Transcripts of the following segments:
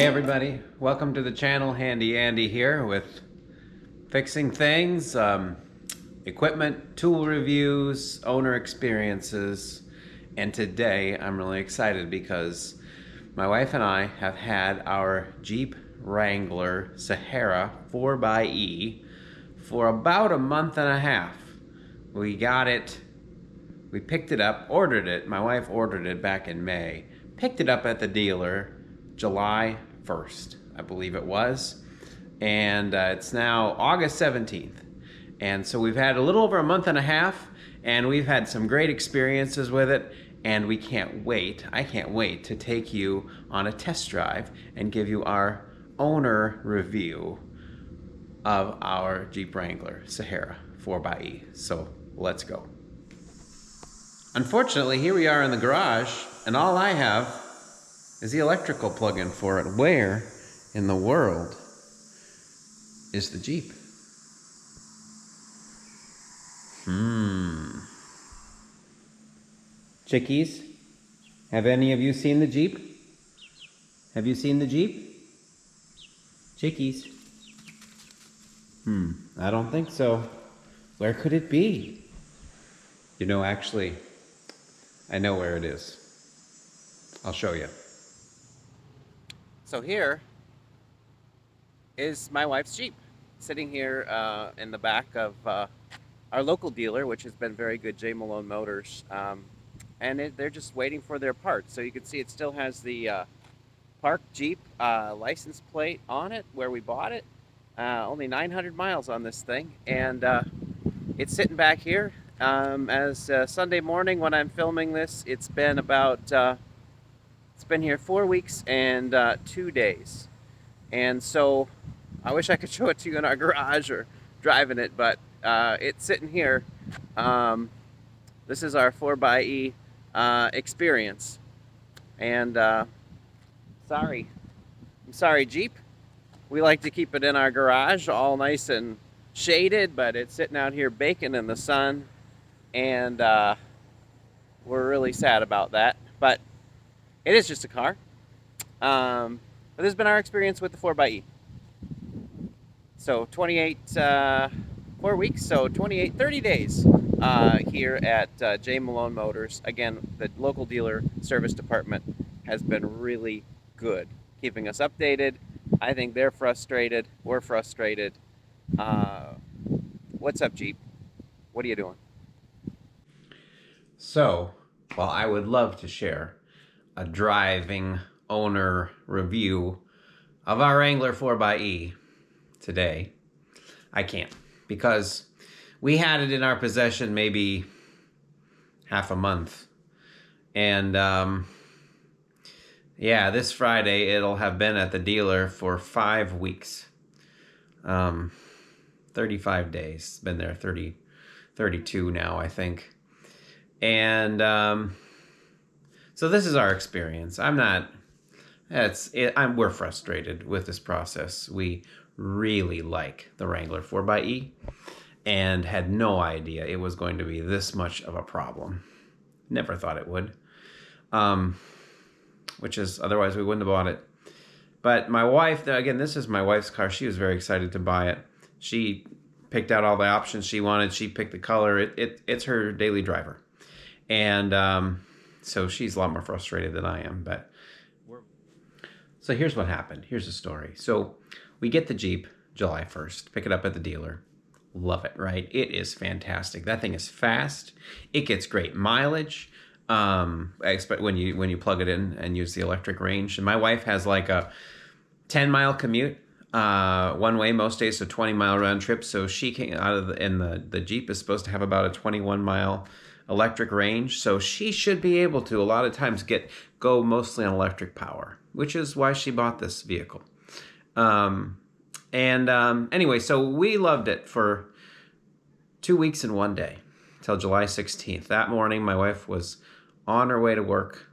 Hey everybody, welcome to the channel. Handy Andy here with fixing things, equipment, tool reviews, owner experiences, and today I'm really excited because my wife and I have had our Jeep Wrangler Sahara 4xe for about a month and a half. We got it, we picked it up, ordered it, my wife ordered it back in May, picked it up at the dealer July 1st, I believe it was, and it's now August 17th. And so we've had a little over a month and a half, and we've had some great experiences with it, and we can't wait, I can't wait to take you on a test drive and give you our owner review of our Jeep Wrangler Sahara 4xe. So let's go. Unfortunately, here we are in the garage, and all I have is the electrical plug-in for it. Where in the world is the Jeep? Chickies, have any of you seen the Jeep? Have you seen the Jeep? Chickies? I don't think so. Where could it be? You know, actually, I know where it is. I'll show you. So here is my wife's Jeep, sitting here in the back of our local dealer, which has been very good, J. Malone Motors, and they're just waiting for their parts. So you can see it still has the Park Jeep license plate on it where we bought it. Only 900 miles on this thing, and it's sitting back here. As Sunday morning when I'm filming this, it's been about it's been here 4 weeks and 2 days. And so I wish I could show it to you in our garage or driving it, but it's sitting here. This is our 4xe experience. And I'm sorry Jeep. We like to keep it in our garage all nice and shaded, but it's sitting out here baking in the sun, and we're really sad about that. But it is just a car. But this has been our experience with the 4xe. So 4 weeks, so 30 days here at J. Malone Motors. Again, the local dealer service department has been really good, keeping us updated. I think they're frustrated. We're frustrated. What's up, Jeep? What are you doing? So, while I would love to share a driving owner review of our Wrangler 4xe today, I can't, because we had it in our possession maybe half a month, and yeah, this Friday it'll have been at the dealer for 5 weeks. 35 days. Been there 32 now, I think. And so this is our experience. We're frustrated with this process. We really like the Wrangler 4xe and had no idea it was going to be this much of a problem. Never thought it would. Which is, otherwise we wouldn't have bought it. But my wife, again, this is my wife's car. She was very excited to buy it. She picked out all the options she wanted. She picked the color. It's her daily driver. And so she's a lot more frustrated than I am. But so here's what happened. Here's the story. So we get the Jeep July 1st, pick it up at the dealer. Love it, right? It is fantastic. That thing is fast. It gets great mileage. I expect when you plug it in and use the electric range. And my wife has like a 10-mile commute one way most days, so 20-mile round trip. So she came out of the Jeep is supposed to have about a 21-mile electric range. So she should be able to a lot of times go mostly on electric power, which is why she bought this vehicle. Anyway, so we loved it for 2 weeks and 1 day till July 16th. That morning, my wife was on her way to work,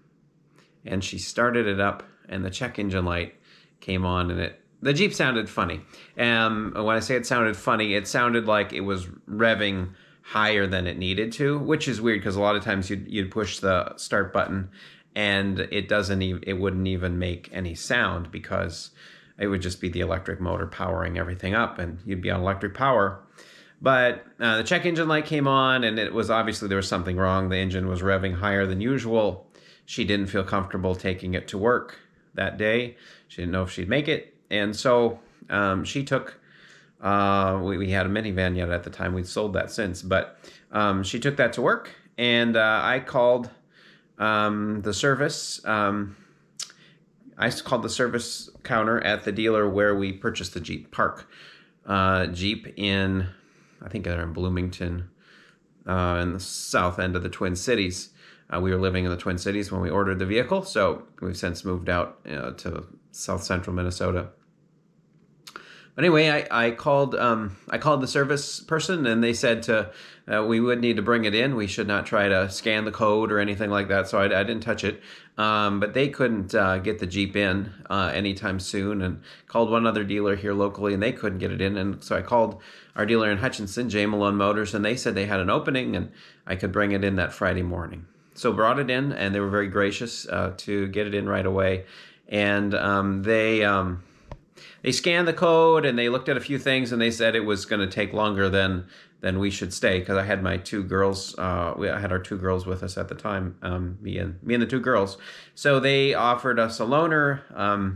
and she started it up, and the check engine light came on, and the Jeep sounded funny. When I say it sounded funny, it sounded like it was revving higher than it needed to, which is weird because a lot of times you'd push the start button and it wouldn't even make any sound because it would just be the electric motor powering everything up, and you'd be on electric power. But the check engine light came on, and it was obviously there was something wrong. The engine was revving higher than usual. She didn't feel comfortable taking it to work that day. She didn't know if she'd make it, and so she took. We had a minivan yet at the time. We'd sold that since, but she took that to work, and I called the service. I called the service counter at the dealer where we purchased the Jeep Park. Jeep in, I think they're in Bloomington, in the south end of the Twin Cities. We were living in the Twin Cities when we ordered the vehicle, so we've since moved out to south central Minnesota. But anyway, I called the service person, and they said we would need to bring it in. We should not try to scan the code or anything like that, so I didn't touch it. But they couldn't get the Jeep in anytime soon, and called one other dealer here locally, and they couldn't get it in. And so I called our dealer in Hutchinson, J. Malone Motors, and they said they had an opening, and I could bring it in that Friday morning. So brought it in, and they were very gracious to get it in right away. And they scanned the code, and they looked at a few things, and they said it was going to take longer than we should stay, because I had my two girls. I had our two girls with us at the time, me and the two girls. So they offered us a loaner,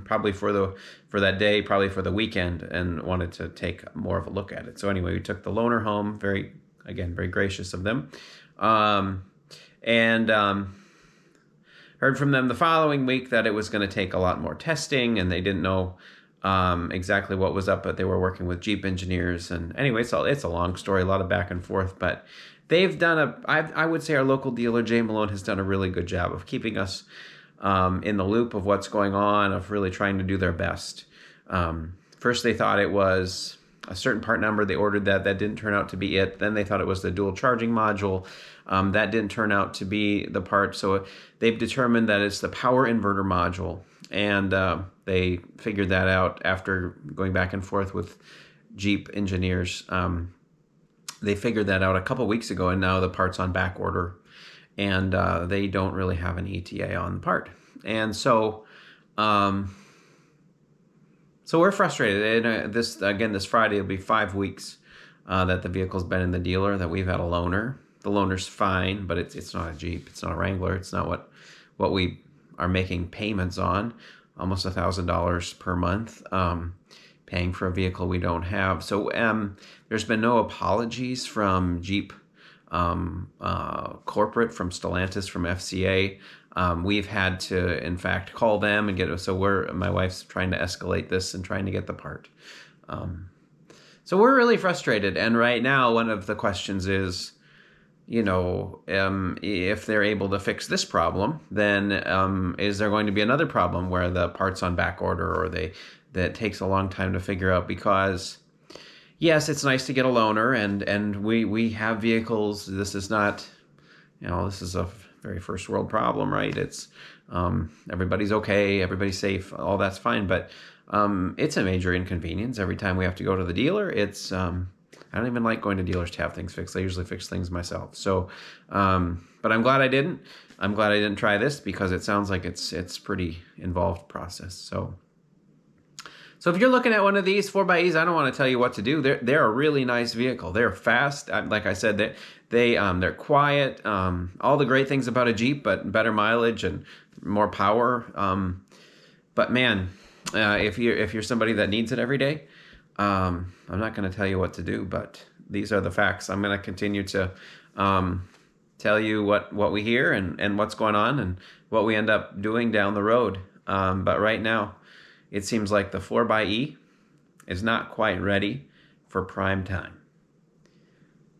probably for that day, probably for the weekend, and wanted to take more of a look at it. So anyway, we took the loaner home. Very gracious of them, and heard from them the following week that it was going to take a lot more testing, and they didn't know exactly what was up, but they were working with Jeep engineers. And anyway, so it's a long story, a lot of back and forth, but they've done I would say our local dealer, J. Malone, has done a really good job of keeping us in the loop of what's going on, of really trying to do their best. First, they thought it was a certain part number. They ordered that didn't turn out to be it. Then they thought it was the dual charging module. That didn't turn out to be the part. So they've determined that it's the power inverter module. And they figured that out after going back and forth with Jeep engineers. They figured that out a couple weeks ago, and now the part's on back order, and they don't really have an ETA on the part. And so we're frustrated. And this Friday will be 5 weeks that the vehicle's been in the dealer, that we've had a loaner. The loaner's fine, but it's not a Jeep. It's not a Wrangler. It's not what we are making payments on, almost $1,000 per month, paying for a vehicle we don't have. So there's been no apologies from Jeep corporate, from Stellantis, from FCA. We've had to, in fact, call them and get it. So my wife's trying to escalate this and trying to get the part. So we're really frustrated. And right now, one of the questions is, if they're able to fix this problem, then is there going to be another problem where the part's on back order, or that takes a long time to figure out? Because yes, it's nice to get a loaner, and we have vehicles. This is not, this is a very first world problem, right? It's everybody's okay, everybody's safe, all that's fine, but it's a major inconvenience every time we have to go to the dealer. It's I don't even like going to dealers to have things fixed. I usually fix things myself. So, but I'm glad I didn't. I'm glad I didn't try this, because it sounds like it's pretty involved process. So if you're looking at one of these 4xEs, I don't want to tell you what to do. They're a really nice vehicle. They're fast. Like I said, they're quiet. All the great things about a Jeep, but better mileage and more power. But man, if you're somebody that needs it every day, I'm not going to tell you what to do, but these are the facts. I'm going to continue to tell you what we hear and what's going on and what we end up doing down the road. But right now, it seems like the 4xE is not quite ready for prime time.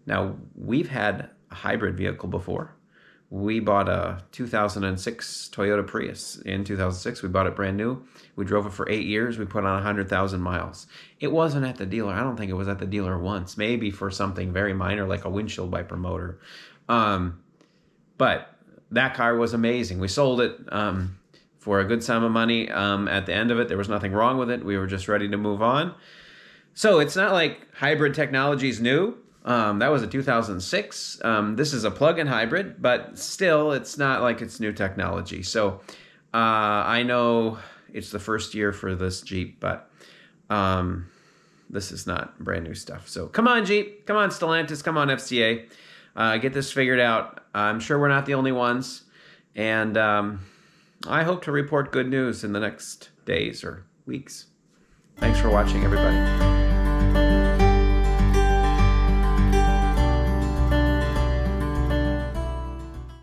Now, we've had a hybrid vehicle before. We bought a 2006 Toyota Prius. In 2006, we bought it brand new. We drove it for 8 years. We put on 100,000 miles. It wasn't at the dealer. I don't think it was at the dealer once, maybe for something very minor like a windshield wiper motor. But that car was amazing. We sold it for a good sum of money. At the end of it, there was nothing wrong with it. We were just ready to move on. So it's not like hybrid technology is new. That was a 2006. This is a plug-in hybrid, but still, it's not like it's new technology. So I know it's the first year for this Jeep, but this is not brand new stuff. So come on, Jeep. Come on, Stellantis. Come on, FCA. Get this figured out. I'm sure we're not the only ones. And I hope to report good news in the next days or weeks. Thanks for watching, everybody.